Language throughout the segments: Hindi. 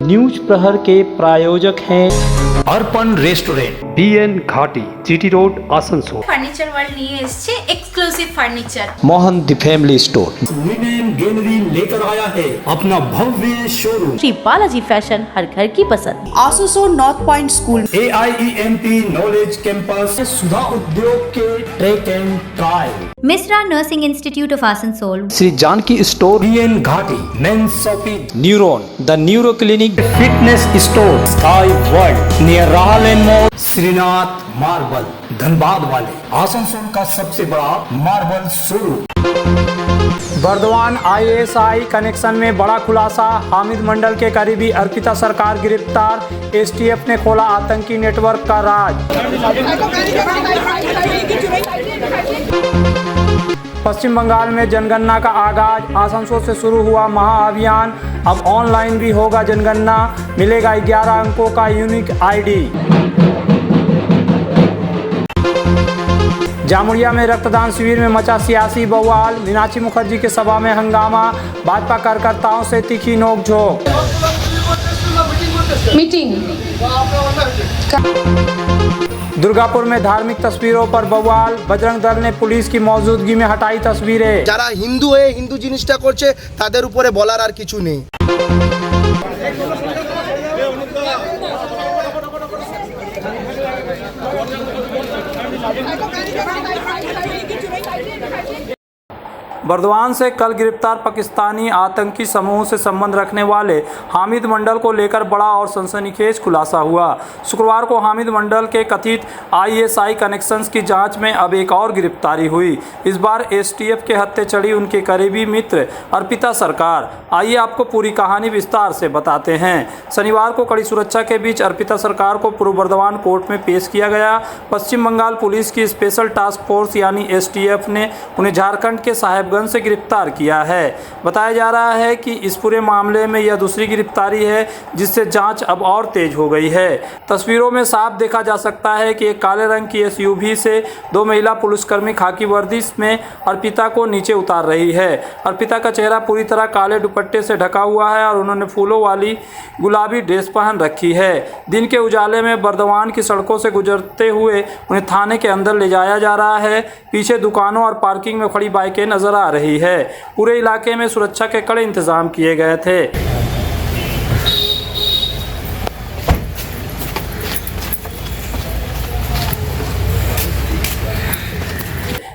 न्यूज प्रहर के प्रायोजक हैं Arpan restaurant, BN Ghati, GT road, Asansol. Furniture world নিয়ে এসেছে exclusive furniture. Mohan the family store women gallery लेकर आया है अपना भव्य शोरूम। श्री बालाजी फैशन, हर घर की पसंद। Asansol north point school, AIEMP knowledge campus, Sudha Udyog के track and trial, Mishra nursing institute of Asansol, Shri Janki store, BN Ghati men's shopping, neuron the neuro clinic, fitness store, sky world near Rahul mall, Shrinath marble, Dhanbad वाले आसनसोल का सबसे बड़ा marble showroom. Burdwan ISI connection में बड़ा खुलासा, हामिद मंडल के करीबी अर्पिता सरकार गिरफ्तार, STF ने खोला आतंकी नेटवर्क का राज। पश्चिम बंगाल में जनगणना का आगाज, आसनसोल से शुरू हुआ महाअभियान, अब ऑनलाइन भी होगा जनगणना, मिलेगा 11 अंकों का यूनिक ID। जामुड़िया में रक्तदान शिविर में मचा सियासी बवाल, मीनाक्षी मुखर्जी के सभा में हंगामा, भाजपा कार्यकर्ताओं से तीखी नोकझोंक। दुर्गापुर में धार्मिक तस्वीरों पर बवाल, बजरंग दल ने पुलिस की मौजूदगी में हटाई तस्वीरें। যারা হিন্দু হয়ে হিন্দু জিনিসটা করছে তাদের উপরে বলার আর কিছু নেই। बर्दवान से कल गिरफ्तार पाकिस्तानी आतंकी समूह से संबंध रखने वाले हामिद मंडल को लेकर बड़ा और सनसनीखेज खुलासा हुआ। शुक्रवार को हामिद मंडल के कथित ISI कनेक्शंस की जांच में अब एक और गिरफ्तारी हुई। इस बार STF के हत्थे चढ़ी उनके करीबी मित्र अर्पिता सरकार। आइए आपको पूरी कहानी विस्तार से बताते हैं। शनिवार को कड़ी सुरक्षा के बीच अर्पिता सरकार को पूर्व बर्दवान कोर्ट में पेश किया गया। पश्चिम बंगाल पुलिस की स्पेशल टास्क फोर्स यानी STF ने उन्हें झारखंड के साहेबगंज से गिरफ्तार किया है। बताया जा रहा है कि इस पूरे मामले में यह दूसरी गिरफ्तारी है, जिससे जांच अब और तेज हो गई है। तस्वीरों में साफ देखा जा सकता है कि एक काले रंग की SUV से दो महिला पुलिसकर्मी खाकी वर्दी में अर्पिता को नीचे उतार रही है। अर्पिता का चेहरा पूरी तरह काले दुपट्टे से ढका हुआ है और उन्होंने फूलों वाली गुलाबी ड्रेस पहन रखी है। दिन के उजाले में बर्दवान की सड़कों से गुजरते हुए उन्हें थाने के अंदर ले जाया जा रहा है। पीछे दुकानों और पार्किंग में खड़ी बाइकें नजर आ रही है। पूरे इलाके में सुरक्षा के कड़े इंतजाम किए गए थे।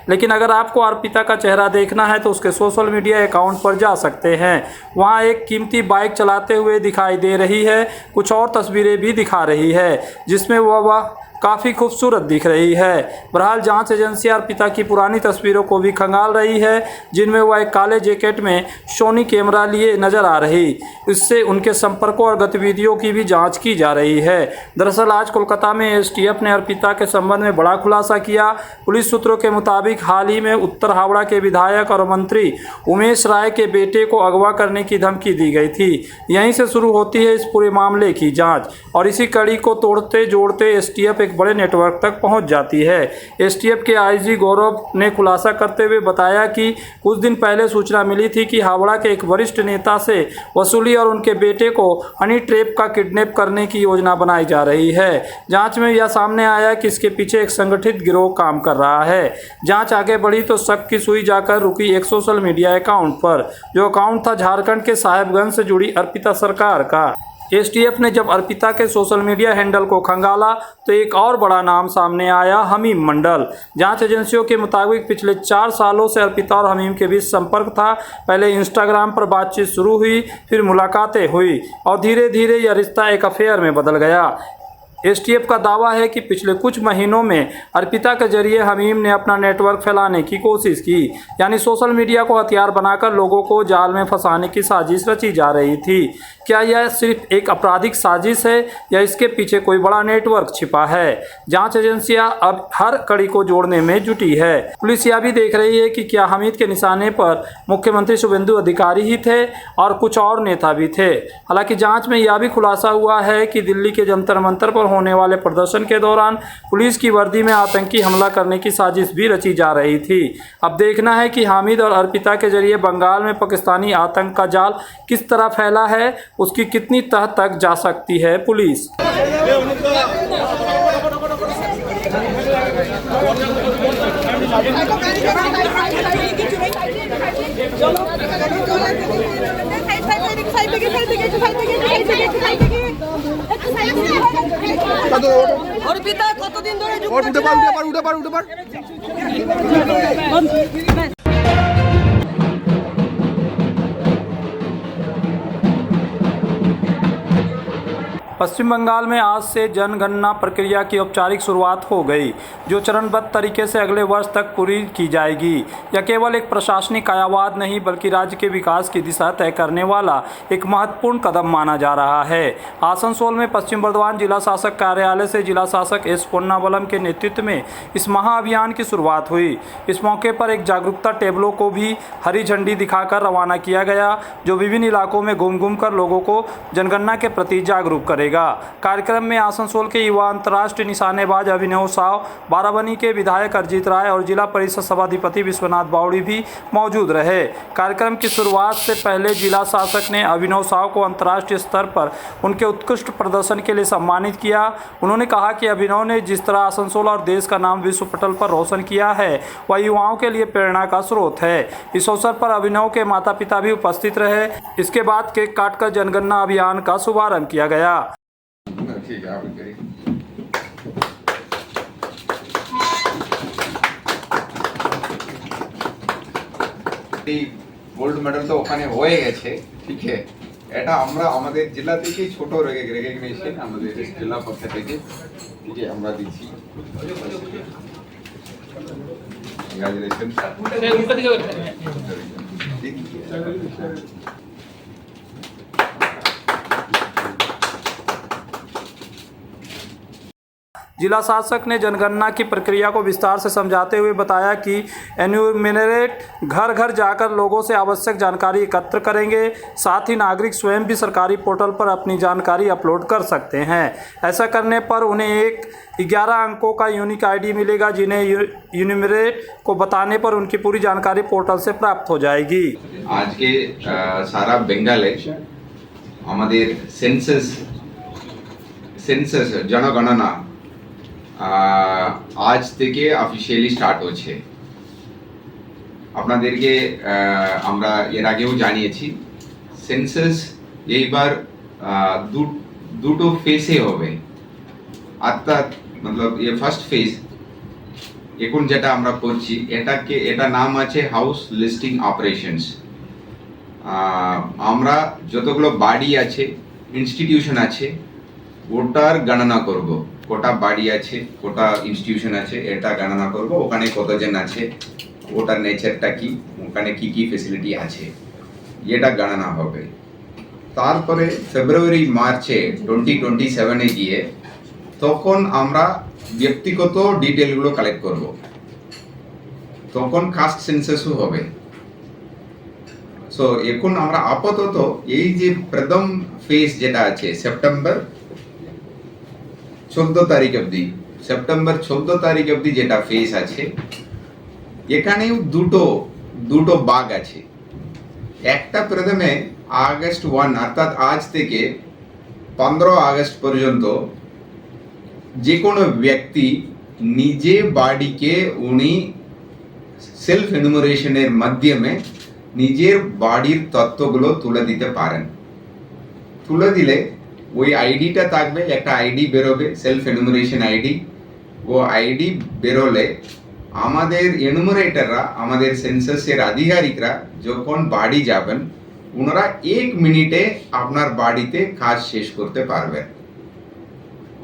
लेकिन अगर आपको अर्पिता का चेहरा देखना है तो उसके सोशल मीडिया अकाउंट पर जा सकते हैं। वहां एक कीमती बाइक चलाते हुए दिखाई दे रही है। कुछ और तस्वीरें भी दिखा रही है जिसमें वह काफ़ी खूबसूरत दिख रही है। बहरहाल जांच एजेंसी अर्पिता की पुरानी तस्वीरों को भी खंगाल रही है, जिनमें वह एक काले जैकेट में सोनी कैमरा लिए नजर आ रही। इससे उनके संपर्कों और गतिविधियों की भी जांच की जा रही है। दरअसल आज कोलकाता में STF ने अर्पिता के संबंध में बड़ा खुलासा किया। पुलिस सूत्रों के मुताबिक हाल ही में उत्तर हावड़ा के विधायक और मंत्री उमेश राय के बेटे को अगवा करने की धमकी दी गई थी। यहीं से शुरू होती है इस पूरे मामले की जाँच और इसी कड़ी को तोड़ते जोड़ते STF बड़े नेटवर्क तक पहुंच जाती है। STF के IG गौरव ने खुलासा करते हुए बताया कि कुछ दिन पहले सूचना मिली थी कि हावड़ा के एक वरिष्ठ नेता से वसूली और उनके बेटे को हनी ट्रैप का किडनैप करने की योजना बनाई जा रही है। जांच में यह सामने आया कि इसके पीछे एक संगठित गिरोह काम कर रहा है। जांच आगे बढ़ी तो शक की सुई जाकर रुकी एक सोशल मीडिया अकाउंट पर, जो अकाउंट था झारखंड के साहेबगंज से जुड़ी अर्पिता सरकार का। STF ने जब अर्पिता के सोशल मीडिया हैंडल को खंगाला तो एक और बड़ा नाम सामने आया, हमीम मंडल। जांच एजेंसियों के मुताबिक पिछले 4 सालों से अर्पिता और हमीम के बीच संपर्क था। पहले इंस्टाग्राम पर बातचीत शुरू हुई, फिर मुलाकातें हुई और धीरे धीरे यह रिश्ता एक अफेयर में बदल गया। STF का दावा है कि पिछले कुछ महीनों में अर्पिता के जरिए हमीम ने अपना नेटवर्क फैलाने की कोशिश की, यानी सोशल मीडिया को हथियार बनाकर लोगों को जाल में फंसाने की साजिश रची जा रही थी। क्या यह सिर्फ एक आपराधिक साजिश है या इसके पीछे कोई बड़ा नेटवर्क छिपा है? जांच एजेंसियां अब हर कड़ी को जोड़ने में जुटी है। पुलिस यह भी देख रही है कि क्या हमीद के निशाने पर मुख्यमंत्री शुभेंदु अधिकारी ही थे और कुछ और नेता भी थे। हालांकि जांच में यह भी खुलासा हुआ है कि दिल्ली के जंतर मंतर पर होने वाले प्रदर्शन के दौरान पुलिस की वर्दी में आतंकी हमला करने की साजिश भी रची जा रही थी। अब देखना है कि हामिद और अर्पिता के जरिए बंगाल में पाकिस्तानी आतंक का जाल किस तरह फैला है, उसकी कितनी तह तक जा सकती है पुलिस। কতদিন ধরে উঠে পার पश्चिम बंगाल में आज से जनगणना प्रक्रिया की औपचारिक शुरुआत हो गई, जो चरणबद्ध तरीके से अगले वर्ष तक पूरी की जाएगी। यह केवल एक प्रशासनिक कायावाद नहीं बल्कि राज्य के विकास की दिशा तय करने वाला एक महत्वपूर्ण कदम माना जा रहा है। आसनसोल में पश्चिम बर्धमान जिला शासक कार्यालय से जिला शासक एस पोन्नावलम के नेतृत्व में इस महाअभियान की शुरुआत हुई। इस मौके पर एक जागरूकता टेबलों को भी हरी झंडी दिखाकर रवाना किया गया, जो विभिन्न इलाकों में घूम घूम कर लोगों को जनगणना के प्रति जागरूक करेगा। कार्यक्रम में आसनसोल के युवा अंतर्राष्ट्रीय निशानेबाज अभिनव साव, बाराबनी के विधायक अरिजीत राय और जिला परिषद सभाधिपति विश्वनाथ बावड़ी भी मौजूद रहे। कार्यक्रम की शुरुआत से पहले जिला शासक ने अभिनव साव को अंतर्राष्ट्रीय स्तर पर उनके उत्कृष्ट प्रदर्शन के लिए सम्मानित किया। उन्होंने कहा कि अभिनव ने जिस तरह आसनसोल और देश का नाम विश्व पटल पर रोशन किया है, वह युवाओं के लिए प्रेरणा का स्रोत है। इस अवसर पर अभिनव के माता पिता भी उपस्थित रहे। इसके बाद केक काटकर जनगणना अभियान का शुभारंभ किया गया। ठीक है, आप करिए। গোল্ড মেডেল তো ওখানে হয়ে গেছে, ঠিক আছে। এটা আমরা আমাদের জেলা থেকে ছোট রেকগনিশন আমাদের জেলা পক্ষ থেকে, ঠিক আছে, আমরা দিচ্ছি। কংগ্রাচুলেশন। जिला शासक ने जनगणना की प्रक्रिया को विस्तार से समझाते हुए बताया कि एन्यूमरेट घर घर जाकर लोगों से आवश्यक जानकारी एकत्र करेंगे। साथ ही नागरिक स्वयं भी सरकारी पोर्टल पर अपनी जानकारी अपलोड कर सकते हैं। ऐसा करने पर उन्हें एक 11 अंकों का यूनिक आईडी मिलेगा, जिन्हें एन्यूमरेट को बताने पर उनकी पूरी जानकारी पोर्टल से प्राप्त हो जाएगी। आज के सारा बेंगाले हमारे सेंसस जनगणना আজ থেকে অফিশিয়ালি স্টার্ট হচ্ছে। আপনাদেরকে আমরা এর আগেও জানিয়েছি, সেন্সাস এইবার দুটো ফেজে হবে। অর্থাৎ मतलब ये ফার্স্ট ফেজ এখন যেটা আমরা করছি, এটা নাম আছে হাউস লিস্টিং অপারেশনস। আমরা যতগুলো বাড়ি আছে, ইনস্টিটিউশন আছে, ওটার গণনা করব। কোটা বাড়ি আছে, কোটা ইনস্টিটিউশন আছে, এটা গণনা করব। ওখানে কতজন আছে, ওটার নেচারটা কি, ওখানে কি কি ফ্যাসিলিটি আছে, এটা গণনা হবে। তারপরে ফেব্রুয়ারি মার্চে 2027-এ গিয়ে তখন আমরা ব্যক্তিগত ডিটেলগুলো কালেক্ট করব। তখন কাস্ট সেন্সাসও হবে। সো এখন আমরা আপাতত এই যে প্রথম ফেজ যেটা আছে সেপ্টেম্বর 14 তারিখ অবধি, সেপ্টেম্বর 14 তারিখ অবধি যেটা ফেজ আছে, এখানেও দুটো ভাগ আছে। একটা প্রথমে আগস্ট 1 অর্থাৎ আজ থেকে 15 আগস্ট পর্যন্ত যে কোনো ব্যক্তি নিজে বাড়িকে উনি সেলফ এনুমারেশনের মাধ্যমে নিজের বাড়ির তথ্যগুলো তুলে দিতে পারেন। তুলে দিলে ওই আইডিটা থাকবে, একটা আইডি বেরোবে, সেলফ এনুমারেশন আইডি। ও আইডি বেরোলে আমাদের এনুমারেটররা, আমাদের সেন্সাসের আধিকারিকরা যখন বাড়ি যাবেন, ওনারা 1 মিনিটে আপনার বাড়িতে কাজ শেষ করতে পারবেন।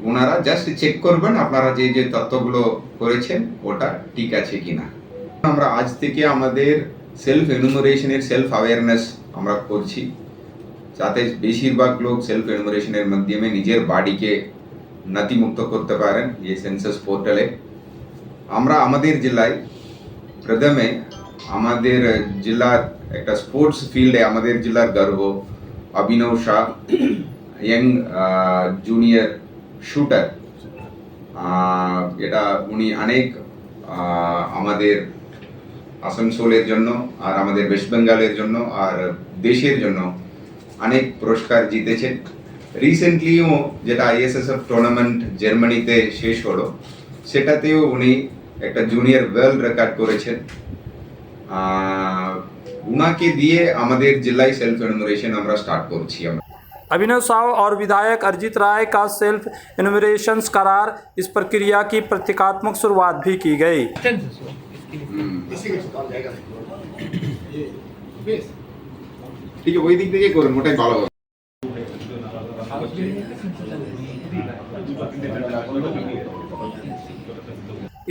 ওনারা জাস্ট চেক করবেন আপনারা যে যে তথ্যগুলো করেছেন ওটা ঠিক আছে কিনা। আমরা আজ থেকে আমাদের সেলফ এনুমারেশনের সেলফ অ্যাওয়ারনেস আমরা করছি, যাতে বেশিরভাগ লোক সেলফ এনুমারেশনের মাধ্যমে নিজের বাড়িকে নথিমুক্ত করতে পারেন এই সেন্সাস পোর্টালে। আমরা আমাদের জেলায় প্রথমে আমাদের জেলার একটা স্পোর্টস ফিল্ডে আমাদের জেলার গর্ব অভিনব শাহ, ইয়াং জুনিয়র শুটার, এটা উনি অনেক আমাদের আসানসোলের জন্য আর আমাদের ওয়েস্ট বেঙ্গলের জন্য আর দেশের জন্য অনেক পুরস্কার জিতেছেন। রিসেন্টলিও যেটা আইএসএসএফ টুর্নামেন্ট জার্মানিতে শেষ হলো সেটাতেও উনি একটা জুনিয়র ওয়ার্ল্ড রেকর্ড করেছেন। উনাকে দিয়ে আমাদের জেলায় সেলফ এনুমারেশন আমরা স্টার্ট করছি। अभिनव साव और विधायक अरिजीत राय का सेल्फ एनुमरेशन करार, इस प्रक्रिया की प्रतीकात्मक शुरुआत भी की गई। ঠিক আছে, ওই দিক থেকে করুন, ওটাই ভালো হবে।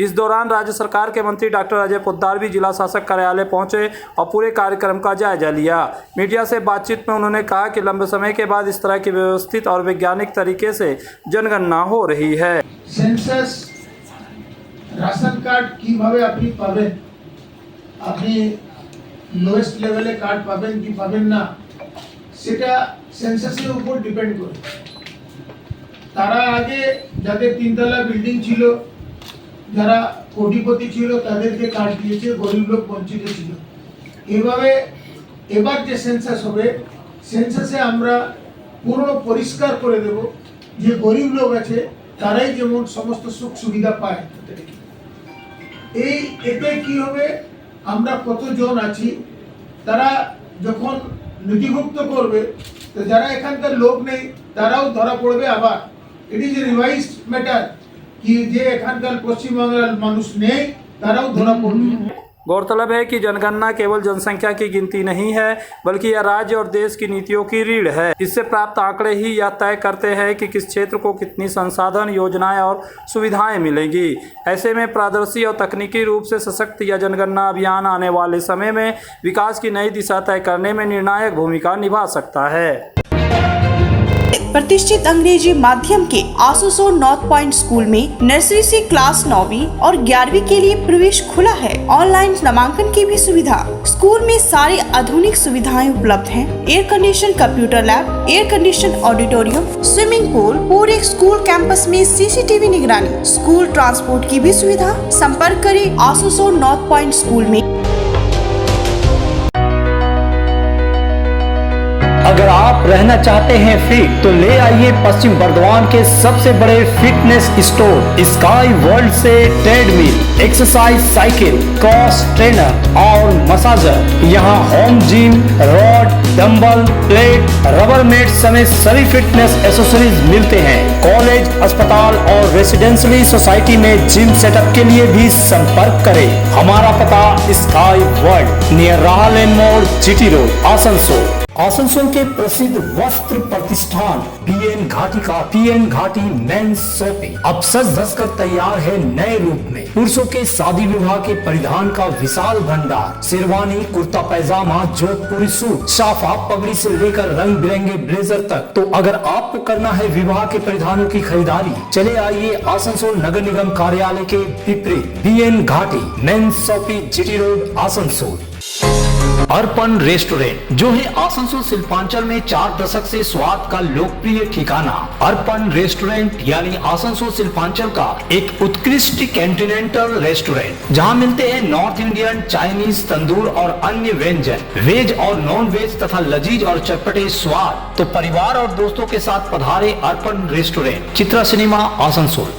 इस दौरान राज्य सरकार के मंत्री डॉक्टर अजय पोद्दार भी जिला शासक कार्यालय पहुंचे और पूरे कार्यक्रम का जायजा लिया। मीडिया से बातचीत में उन्होंने कहा कि लंबे समय के बाद इस तरह की व्यवस्थित और वैज्ञानिक तरीके से जनगणना हो रही है। সেন্সাস রাশন কার্ড কিভাবে আপনি পাবেন, আপনি লোয়েস্ট লেভেলে কার্ড পাবেন কি পাবেন না সেটা সেন্সাসের উপর ডিপেন্ড করে। তারা আগে যাদের তিনতলা বিল্ডিং ছিল, যারা কোটিপতি ছিল তাদেরকে কার্ড দিয়েছে, গরিব লোক বঞ্চিত ছিল। এভাবে এবার যে সেন্সাস হবে সেন্সাসে আমরা পুরো পরিষ্কার করে দেব যে গরিব লোক আছে তারাই যেমন সমস্ত সুখ সুবিধা পায়। এই এতে কি হবে, আমরা কতজন আছি তারা যখন নথিভুক্ত করবে তো যারা এখানকার লোক নেই তারাও ধরা পড়বে। আবার ইট ইজ রিভাইজড ম্যাটার कि जे एखानकार पश्चिम बंगाल मानुष नहीं ताराও ধরা পড়বে। गौरतलब है कि जनगणना केवल जनसंख्या की गिनती नहीं है, बल्कि यह राज्य और देश की नीतियों की रीढ़ है। इससे प्राप्त आंकड़े ही यह तय करते हैं कि किस क्षेत्र को कितनी संसाधन, योजनाएं और सुविधाएं मिलेंगी। ऐसे में पारदर्शी और तकनीकी रूप से सशक्त यह जनगणना अभियान आने वाले समय में विकास की नई दिशा तय करने में निर्णायक भूमिका निभा सकता है। प्रतिष्ठित अंग्रेजी माध्यम के आसनसोल नॉर्थ पॉइंट स्कूल में नर्सरी से क्लास 9वीं और 11वीं के लिए प्रवेश खुला है। ऑनलाइन नामांकन की भी सुविधा। स्कूल में सारी आधुनिक सुविधाएं उपलब्ध हैं। Air condition computer lab, air condition auditorium, swimming pool, पूरे स्कूल कैंपस में सीसीटीवी निगरानी, स्कूल ट्रांसपोर्ट की भी सुविधा। संपर्क करें आसनसोल नॉर्थ पॉइंट स्कूल में। अगर आप रहना चाहते हैं फिट तो ले आइए पश्चिम बर्धमान के सबसे बड़े फिटनेस स्टोर स्काई वर्ल्ड से treadmill, exercise cycle, cross trainer और मसाजर। यहाँ home gym, rod, dumbbell, plate, rubber mat समेत सभी फिटनेस एसेसरीज मिलते हैं। कॉलेज, अस्पताल और रेसिडेंशियली सोसाइटी में जिम सेटअप के लिए भी संपर्क करें। हमारा पता स्काई वर्ल्ड नियर राहलेन मोड़, जीटी रोड, आसनसोल। आसनसोल के प्रसिद्ध वस्त्र प्रतिष्ठान पीएन घाटी का पीएन घाटी मेंस शॉपिंग अब सज धज कर तैयार है नए रूप में। पुरुषों के शादी विवाह के परिधान का विशाल भंडार, शेरवानी, कुर्ता पैजामा, जोधपुरी सूट, साफा, पगड़ी से लेकर रंग बिरंगे ब्लेजर तक। तो अगर आपको करना है विवाह के परिधानों की खरीदारी, चले आइए आसनसोल नगर निगम कार्यालय के विपरीत PN Ghati men's shopping, GT road, Asansol. Arpan restaurant जो है आसनसोल शिल्पांचल में 4 दशक से स्वाद का लोकप्रिय ठिकाना। अर्पण रेस्टोरेंट यानी आसनसोल शिल्पांचल का एक उत्कृष्ट कॉन्टिनेंटल रेस्टोरेंट जहां मिलते हैं नॉर्थ इंडियन, चाइनीज, तंदूर और अन्य व्यंजन, वेज और नॉन वेज तथा लजीज और चटपटे स्वाद। तो परिवार और दोस्तों के साथ पधारे अर्पण रेस्टोरेंट, चित्रा सिनेमा, आसनसोल।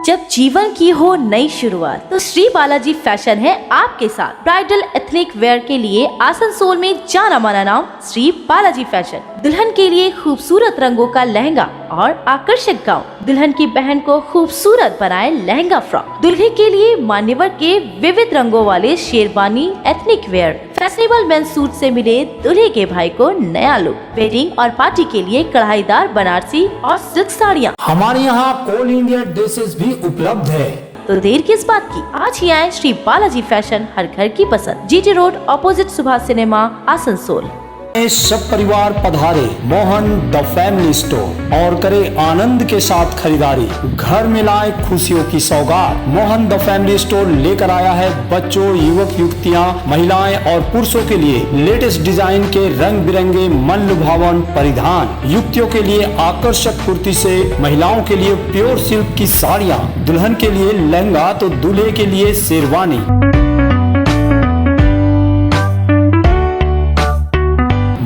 जब जीवन की हो नई शुरुआत तो श्री बालाजी फैशन है आपके साथ। ब्राइडल एथनिक वेयर के लिए आसनसोल में जाना माना नाम श्री बालाजी फैशन। दुल्हन के लिए खूबसूरत रंगों का लहंगा और आकर्षक गाउन, दुल्हन की बहन को खूबसूरत बनाए लहंगा फ्रॉक, दुल्हे के लिए मान्यवर के विविध रंगों वाले sherwani, ethnic wear, fashionable men's suit से मिले दुल्हे के भाई को नया लुक, वेडिंग और पार्टी के लिए कढ़ाईदार बनारसी और सिल्क साड़ियाँ। हमारे यहाँ ऑल इंडिया ड्रेसेस भी उपलब्ध है। तो देर किस बात की, आज ही आए श्री बालाजी फैशन, हर घर की पसंद, GT road, opposite Subhash cinema, Asansol. सब परिवार पधारे मोहन द फैमिली स्टोर और करे आनंद के साथ खरीदारी। घर में लाए खुशियों की सौगात। मोहन द फैमिली स्टोर लेकर आया है बच्चों, युवक युवतियां, महिलाएं और पुरुषों के लिए लेटेस्ट डिजाइन के रंग बिरंगे मन लुभावन परिधान। युवतियों के लिए आकर्षक कुर्ती से, महिलाओं के लिए प्योर सिल्क की साड़ियाँ, दुल्हन के लिए लहंगा तो दूल्हे के लिए sherwani.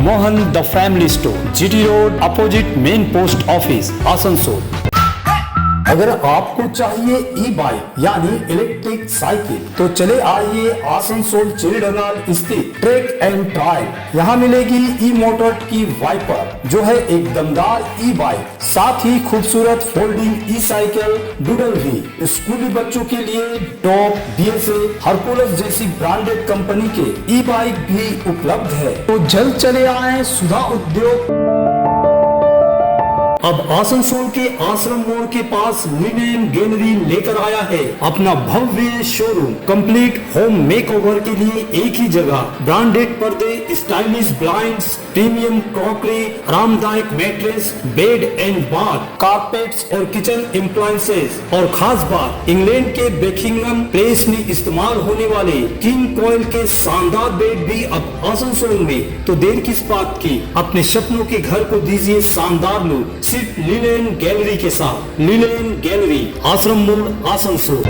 Mohan the family store, GT road, opposite main post office, Asansol. अगर आपको चाहिए ई बाइक यानी इलेक्ट्रिक साइकिल तो चले आइए आसनसोल चिड़डंगाल स्थित ट्रैक एंड ट्रायल। यहाँ मिलेगी ई मोटर की वाइपर जो है एक दमदार ई बाइक, साथ ही खूबसूरत फोल्डिंग ई साइकिल डूडल भी। स्कूली बच्चों के लिए टॉप, डीएसए, हरकुलस जैसी ब्रांडेड कंपनी के ई बाइक भी उपलब्ध है। तो जल्द चले आए सुधा उद्योग। अब आसनसोल के आश्रम मोड़ के पास लिनेन गैलरी लेकर आया है अपना भव्य शोरूम। कंप्लीट होम मेकओवर के लिए एक ही जगह। ब्रांडेड पर्दे, स्टाइलिश ब्लाइंड्स, प्रीमियम क्रॉकरी, आरामदायक mattress, bed and bath, carpets और किचन एप्लायंसेस। और खास बात, इंग्लैंड के बेकिंगम प्लेस में इस्तेमाल होने वाले किंग कोयल के शानदार बेड भी अब आसनसोल में। तो देर किस बात की, अपने सपनों के घर को दीजिए शानदार लुक सिर्फ लिनेन गैलरी के साथ। लिनेन गैलरी, आश्रम मोड़, आसनसोल।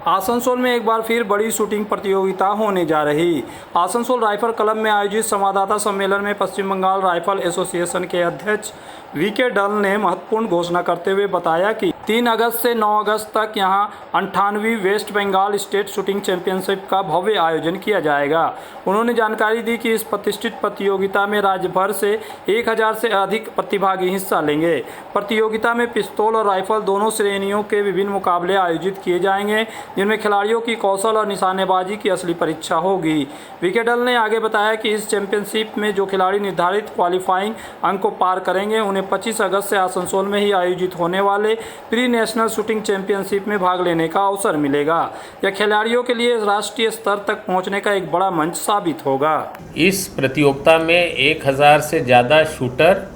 आसनसोल में एक बार फिर बड़ी शूटिंग प्रतियोगिता होने जा रही। आसनसोल राइफल क्लब में आयोजित संवाददाता सम्मेलन में पश्चिम बंगाल राइफल एसोसिएशन के अध्यक्ष वीके डल ने महत्वपूर्ण घोषणा करते हुए बताया कि 3 अगस्त से 9 अगस्त तक यहां 98वीं west Bengal state shooting championship का भव्य आयोजन किया जाएगा। उन्होंने जानकारी दी कि इस प्रतिष्ठित प्रतियोगिता में राज्य भर से 1000 से अधिक प्रतिभागी हिस्सा लेंगे। प्रतियोगिता में पिस्तौल और राइफल दोनों श्रेणियों के विभिन्न मुकाबले आयोजित किए जाएंगे, जिनमें खिलाड़ियों की कौशल और निशानेबाजी की असली परीक्षा होगी। वीके डल ने आगे बताया कि इस चैंपियनशिप में जो खिलाड़ी निर्धारित क्वालिफाइंग अंक को पार करेंगे उन्हें 25 अगस्त से आसनसोल में ही आयोजित होने वाले प्री नेशनल शूटिंग चैंपियनशिप में भाग लेने का अवसर मिलेगा। यह खिलाड़ियों के लिए राष्ट्रीय स्तर तक पहुंचने का एक बड़ा मंच साबित होगा। इस प्रतियोगिता में 1000 से ज़्यादा शूटर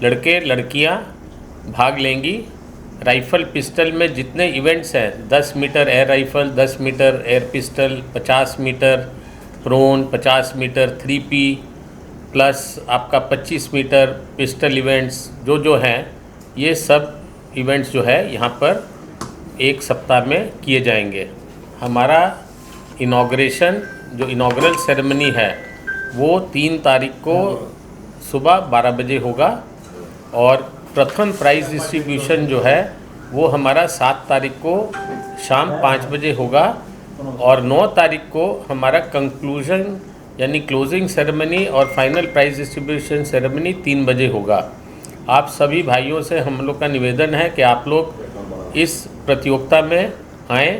लड़के लड़कियां भाग लेंगी। राइफल पिस्टल में जितने इवेंट्स हैं, 10 metre air rifle, 10 metre air pistol, 50 metre prone, 50 metre 3P plus आपका 25 मीटर पिस्टल इवेंट्स जो हैं, ये सब इवेंट्स जो है यहाँ पर एक सप्ताह में किए जाएंगे। हमारा इनॉग्रेशन जो इनॉग्रल सेरेमनी है वो 3 तारीख को सुबह 12 बजे होगा और प्रथम प्राइज़ डिस्ट्रीब्यूशन जो है वो हमारा 7 तारीख को शाम 5 बजे होगा और 9 तारीख को हमारा कंक्लूजन यानी क्लोजिंग सेरेमनी और फाइनल प्राइज़ डिस्ट्रीब्यूशन सेरेमनी 3 बजे होगा। आप सभी भाइयों से हम लोग का निवेदन है कि आप लोग इस प्रतियोगिता में आएँ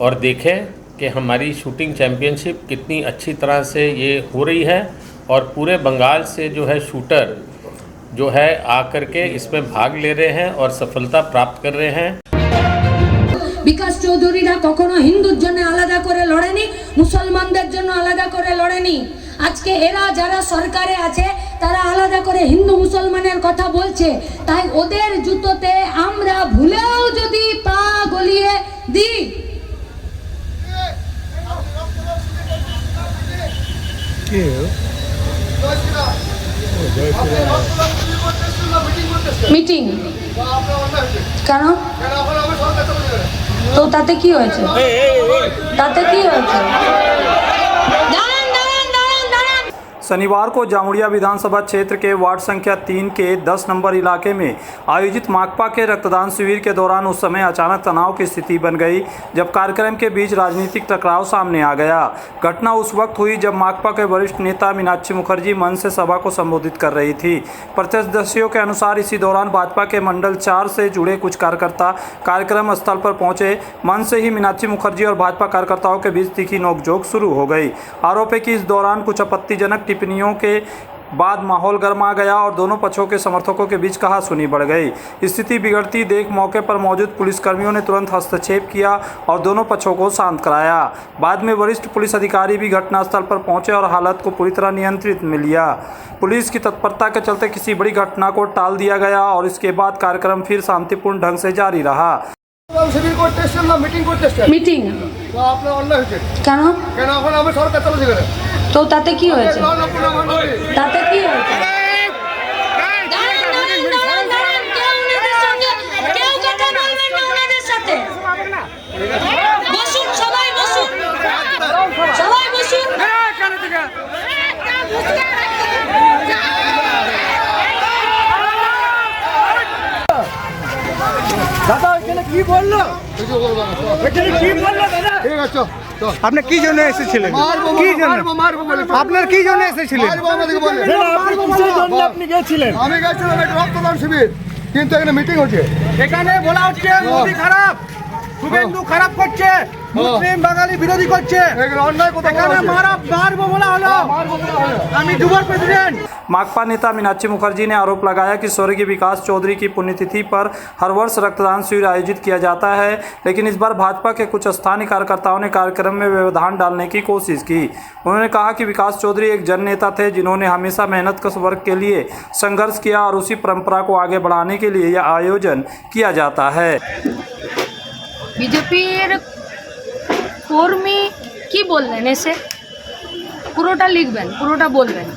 और देखें कि हमारी शूटिंग चैम्पियनशिप कितनी अच्छी तरह से ये हो रही है और पूरे बंगाल से जो है शूटर जो है आकर के इसमें भाग ले रहे हैं और सफलता प्राप्त कर रहे हैं। বিকাশ চৌধুরীরা কখনো হিন্দুর জন্য আলাদা করে লড়েনি, মুসলমানদের জন্য আলাদা করে লড়েনি। আজকে এরা যারা সরকারে আছে তারা আলাদা করে হিন্দু মুসলমানের কথা বলছে, তাই ওদের জুতোতে আমরা ভুলেও যদি পা গলিয়ে দিই মিটিং কেন তো তাতে কি হয়েছে? তাতে কি হয়েছে? शनिवार को जामुड़िया विधानसभा क्षेत्र के वार्ड संख्या 3 के 10 नंबर इलाके में आयोजित माकपा के रक्तदान शिविर के दौरान उस समय अचानक तनाव की स्थिति बन गई जब कार्यक्रम के बीच राजनीतिक टकराव सामने आ गया। घटना उस वक्त हुई जब माकपा के वरिष्ठ नेता मीनाक्षी मुखर्जी मंच से सभा को संबोधित कर रही थी। प्रत्यक्षदर्शियों के अनुसार इसी दौरान भाजपा के मंडल 4 से जुड़े कुछ कार्यकर्ता कार्यक्रम स्थल पर पहुंचे। मंच से ही मीनाक्षी मुखर्जी और भाजपा कार्यकर्ताओं के बीच तीखी नोकझोंक शुरू हो गई। आरोप है कि इस दौरान कुछ आपत्तिजनक टिप्पणियों के बाद माहौल गर्मा गया और दोनों पक्षों के समर्थकों के बीच कहासुनी बढ़ गई। स्थिति बिगड़ती देख मौके पर मौजूद पुलिसकर्मियों ने तुरंत हस्तक्षेप किया और दोनों पक्षों को शांत कराया। बाद में वरिष्ठ पुलिस अधिकारी भी घटनास्थल पर पहुंचे और हालत को पूरी तरह नियंत्रित में लिया। पुलिस की तत्परता के चलते किसी बड़ी घटना को टाल दिया गया और इसके बाद कार्यक्रम फिर शांतिपूर्ण ढंग से जारी रहा। মিটিং কেন তো তাতে কি হয়েছে তাতে কি হয়েছে বসুন সবাই বসুন সবাই বসুন দাদা এখানে কি বললো এখানে কি বললো দাদা ঠিক আছে আপনি কি জন্য এসেছিলেন কি জন্য আপনার কি জন্য এসেছিলেন আপনি গেছিলেন আমি গেছিলাম একটা রক্তদান শিবির কিন্তু এখানে মিটিং হচ্ছে এখানে বলা হচ্ছে মোদি খারাপ শুভেন্দু খারাপ করছে মুসলিম বাঙালি বিরোধী করছে এখানে মারবো বলা হলো আমি যুব প্রেসিডেंट। माकपा नेता मीनाक्षी मुखर्जी ने आरोप लगाया कि स्वर्गीय विकास चौधरी की पुण्यतिथि पर हर वर्ष रक्तदान शिविर आयोजित किया जाता है, लेकिन इस बार भाजपा के कुछ स्थानीय कार्यकर्ताओं ने कार्यक्रम में व्यवधान डालने की कोशिश की। उन्होंने कहा कि विकास चौधरी एक जननेता थे जिन्होंने हमेशा मेहनतकश वर्ग के लिए संघर्ष किया और उसी परंपरा को आगे बढ़ाने के लिए यह आयोजन किया जाता है। বিজেপির কর্মী কি বললেন এসে পুরোটা লিখবেন পুরোটা বলবেন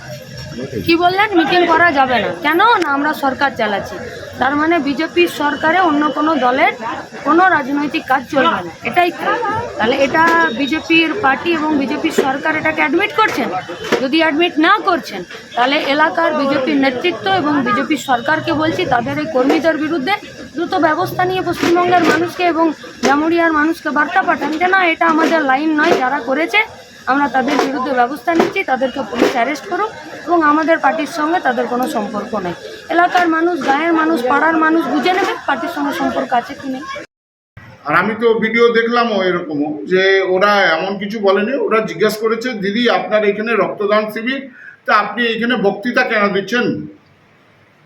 কি বললেন মিটিং করা যাবে না কেন না আমরা সরকার চালাচ্ছি তার মানে বিজেপির সরকারে অন্য কোনো দলের কোনো রাজনৈতিক কাজ চলবে না এটাই তাহলে এটা বিজেপির পার্টি এবং বিজেপির সরকার এটাকে অ্যাডমিট করছেন যদি অ্যাডমিট না করছেন তাহলে এলাকার বিজেপির নেতৃত্ব এবং বিজেপির সরকারকে বলছি তাদের এই কর্মীদের বিরুদ্ধে দ্রুত ব্যবস্থা নিয়ে পশ্চিমবঙ্গের মানুষকে এবং জামুরিয়ার মানুষকে বার্তা পাঠান যে না এটা আমাদের লাইন নয় যারা করেছে আমরা তাদের বিরুদ্ধে ব্যবস্থা নিচ্ছি তাদেরকে পুলিশ অ্যারেস্ট করুক এবং আমাদের পার্টির সঙ্গে তাদের কোনো সম্পর্ক নেই এলাকার মানুষ গায়ের মানুষ পাড়ার মানুষ বুঝে নেবে পার্টির সঙ্গে সম্পর্ক আছে কি নেই। আর আমি তো ভিডিও দেখলামও এরকমও যে ওরা এমন কিছু বলেনি ওরা জিজ্ঞেস করেছে দিদি আপনার এখানে রক্তদান শিবির তা আপনি এখানে বক্তৃতা কেন দিচ্ছেন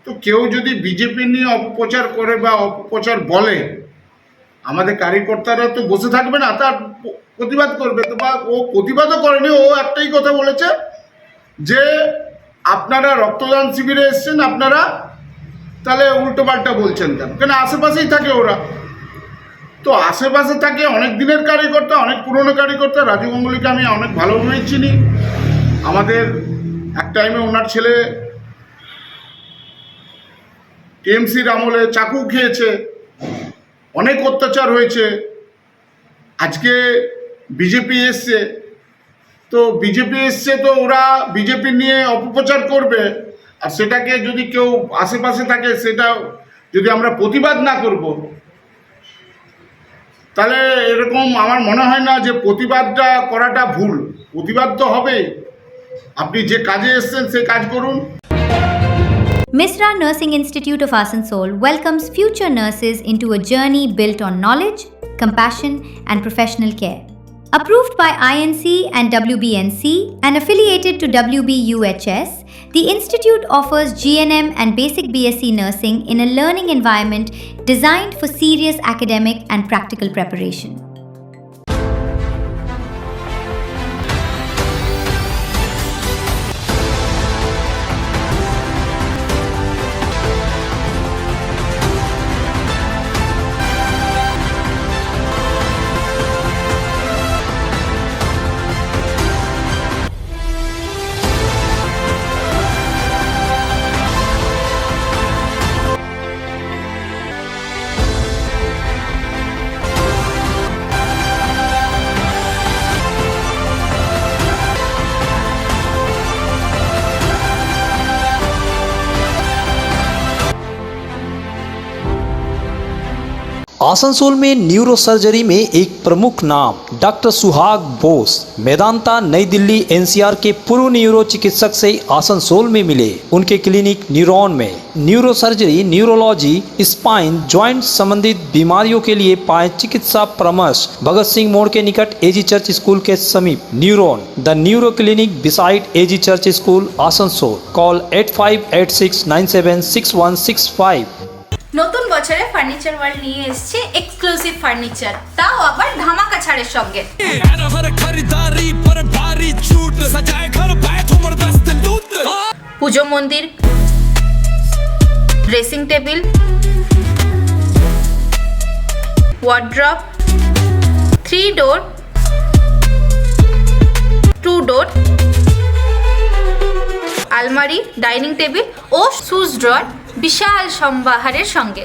তো কেউ যদি বিজেপি নিয়ে অপপ্রচার করে বা অপপ্রচার বলে আমাদের কার্যকর্তারা তো বসে থাকবে না তার প্রতিবাদ করবে তো বা ও প্রতিবাদও করেনি ও একটাই কথা বলেছে যে আপনারা রক্তদান শিবিরে এসছেন আপনারা তাহলে উল্টোপাল্টা বলছেন কেন আশেপাশেই থাকে ওরা তো আশেপাশে থাকে অনেক দিনের কার্যকর্তা অনেক পুরনো কার্যকর্তা রাজু গাঙ্গুলিকে আমি অনেক ভালোভাবেই চিনি আমাদের এক টাইমে ওনার ছেলে টিএমসির আমলে চাকু খেয়েছে অনেক অত্যাচার হয়েছে আজকে বিজেপি এসছে তো ওরা বিজেপি নিয়ে অপপ্রচার করবে আর সেটাকে যদি কেউ আশেপাশে থাকে সেটা যদি আমরা প্রতিবাদ না করব তাহলে এরকম আমার মনে হয় না যে প্রতিবাদটা করাটা ভুল প্রতিবাদ তো হবে আপনি যে কাজে এসেছেন সেই কাজ করুন। Misra Nursing Institute of Asansol welcomes future nurses into a journey built on knowledge, compassion, and professional care. Approved by INC and WBNC and affiliated to WBUHS, the institute offers GNM and basic BSc nursing in a learning environment designed for serious academic and practical preparation. Asansol में न्यूरो सर्जरी में एक प्रमुख नाम डॉक्टर सुहाग बोस मेदांता नई दिल्ली एनसीआर के पूर्व न्यूरो चिकित्सक से आसनसोल में मिले। उनके क्लिनिक न्यूरॉन में neuro surgery, neurology, spine, joint संबंधित बीमारियों के लिए पाए चिकित्सा परामर्श। भगत सिंह मोड़ के निकट एजी चर्च स्कूल के समीप neuron the neuro clinic beside AG church school Asansol. Call 8586976165। নতুন বছরে ফার্নিচার ওয়ার্ল্ড নিয়ে এসেছে এক্সক্লুসিভ ফার্নিচার, তাও আবার ধামাকা ছাড়ের সঙ্গে। পুজো মন্দির, ড্রেসিং টেবিল, ওয়ার্ড্রপ, 3 ডোর, 2 ডোর, আলমারি, ডাইনিং টেবিল ও শুজ ড্রয়ার বিশাল সম্ভারের সঙ্গে।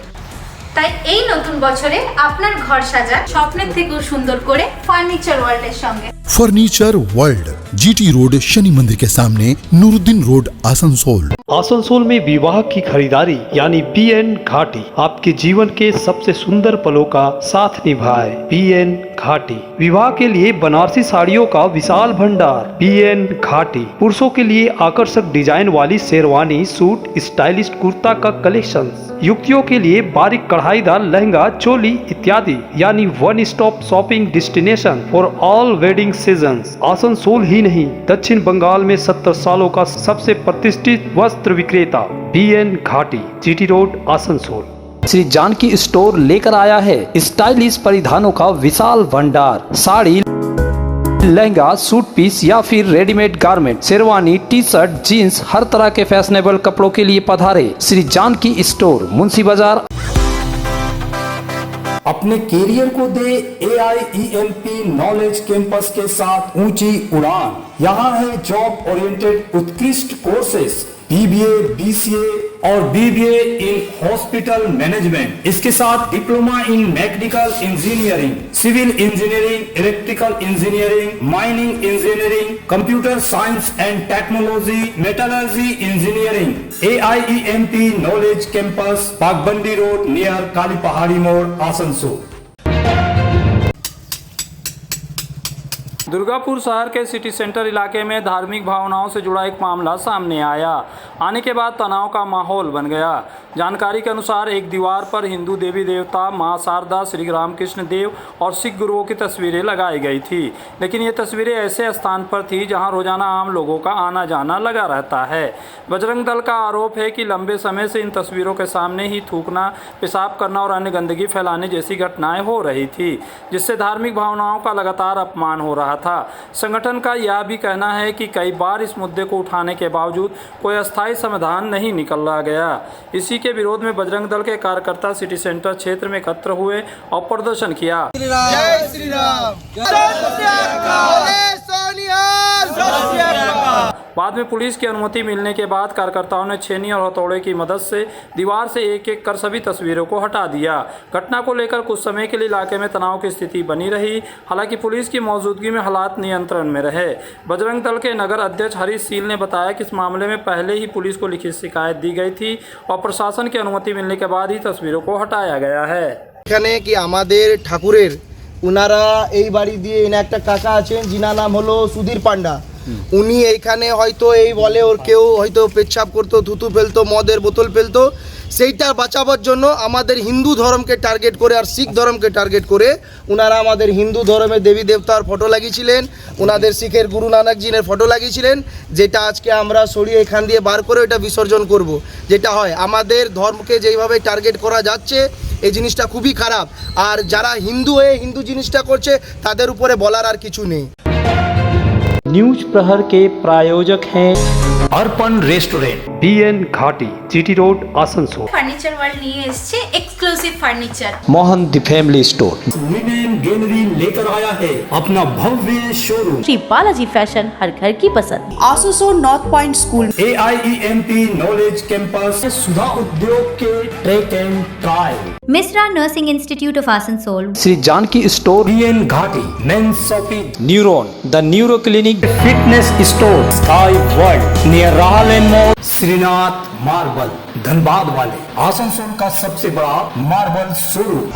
তাই এই নতুন বছরে আপনার ঘর সাজান স্বপ্নের থেকেও সুন্দর করে ফার্নিচার ওয়ার্ল্ডের সঙ্গে। Furniture world, GT road, Shani मंदिर के सामने, नूरुद्दीन रोड, आसनसोल। आसनसोल में विवाह की खरीदारी यानी बीएन घाटी आपके जीवन के सबसे सुंदर पलों का साथ निभाए। बीएन घाटी विवाह के लिए बनारसी साड़ियों का विशाल भंडार। बीएन घाटी पुरुषों के लिए आकर्षक डिजाइन वाली शेरवानी, सूट, स्टाइलिश कुर्ता का कलेक्शन, युवतियों के लिए बारीक कढ़ाईदार लहंगा, चोली इत्यादि, यानी one stop shopping destination for all wedding seasons. Asansol ही नहीं, दक्षिण बंगाल में 70 सालों का सबसे प्रतिष्ठित वस्त्र विक्रेता BN Ghati, GT road, Asansol. Shri Janki store लेकर आया है स्टाइलिश परिधानों का विशाल भंडार। साड़ी, लहंगा, सूट पीस या फिर readymade garment, sherwani, T shirt, jeans, हर तरह के फैशनेबल कपड़ों के लिए पधारे श्री जानकी स्टोर, मुंशी बाजार। अपने कैरियर को दे AIEMP नॉलेज कैंपस के साथ ऊंची उड़ान। यहाँ है जॉब ओरिएंटेड उत्कृष्ट कोर्सेस, BBA, BCA और BBA इन हॉस्पिटल मैनेजमेंट। इसके साथ diploma in mechanical engineering, civil engineering, electrical engineering, mining engineering, computer science and technology, metallurgy engineering. AIEMP knowledge campus, Bagbandi road near Kali Pahari मोड़, आसनसोल। दुर्गापुर शहर के सिटी सेंटर इलाके में धार्मिक भावनाओं से जुड़ा एक मामला सामने आया। आने के बाद तनाव का माहौल बन गया। जानकारी के अनुसार एक दीवार पर हिंदू देवी देवता मां शारदा, श्री रामकृष्ण देव और सिख गुरुओं की तस्वीरें लगाई गई थी, लेकिन ये तस्वीरें ऐसे स्थान पर थी जहां रोजाना आम लोगों का आना जाना लगा रहता है। बजरंग दल का आरोप है कि लंबे समय से इन तस्वीरों के सामने ही थूकना, पेशाब करना और अन्य गंदगी फैलाने जैसी घटनाएं हो रही थी, जिससे धार्मिक भावनाओं का लगातार अपमान हो रहा था। संगठन का यह भी कहना है कि कई बार इस मुद्दे को उठाने के बावजूद कोई अस्थायी समाधान नहीं निकला गया। इसी के विरोध में बजरंग दल के कार्यकर्ता सिटी सेंटर क्षेत्र में एकत्र हुए और प्रदर्शन किया। जय श्री राम। बाद में पुलिस की अनुमति मिलने के बाद कार्यकर्ताओं ने छेनी और हथौड़े की मदद से दीवार से एक एक कर सभी तस्वीरों को हटा दिया। घटना को लेकर कुछ समय के लिए इलाके में तनाव की स्थिति बनी रही। हालांकि पुलिस की मौजूदगी में हालात नियंत्रण में रहे। बजरंग दल के नगर अध्यक्ष हरीश सील ने बताया कि इस मामले में पहले ही पुलिस को लिखित शिकायत दी गई थी और प्रशासन की अनुमति मिलने के बाद ही तस्वीरों को हटाया गया है। এখানে কি আমাদের ঠাকুরের উনারা এই বাড়ি দিয়ে এনে একটা কাকা আছেন যিনার নাম হলো সুধীর পান্ডা। উনি এইখানে হয়তো এই বলে ওর কেউ হয়তো পেচ্ছাপ করতো, থুতু ফেলতো, মদের বোতল ফেলতো, সেইটা বাঁচাবার জন্য আমাদের হিন্দু ধর্মকে টার্গেট করে আর শিখ ধর্মকে টার্গেট করে ওনারা আমাদের হিন্দু ধর্মের দেবী দেবতার ফটো লাগিয়েছিলেন, ওনাদের শিখের গুরু নানক জিনের ফটো লাগিয়েছিলেন, যেটা আজকে আমরা সরিয়ে এখান দিয়ে বার করে এটা বিসর্জন করব। যেটা হয় আমাদের ধর্মকে যেইভাবে টার্গেট করা যাচ্ছে এই জিনিসটা খুবই খারাপ। আর যারা হিন্দু হয়ে হিন্দু জিনিসটা করছে তাদের উপরে বলার আর কিছু নেই। न्यूज प्रहर के प्रायोजक हैं Arpan restaurant, BN Ghati, GT road, Asansol. Furniture world নিয়ে এসেছে exclusive furniture. Mohan the family store women gallery लेकर आया है अपना भव्य शोरूम। श्री बालाजी फैशन, हर घर की पसंद। Asansol north point school, AIEMP knowledge campus, Sudha Udyog के track and trial, Misra Nursing Institute of Asansol, Shri Janki store, BN Ghati, men's shopping, neuron the neuro clinic, fitness store, sky world near राहलेन mall, Shrinath marble, Dhanbad वाले आसनसोल का सबसे बड़ा मार्बल शोरूम।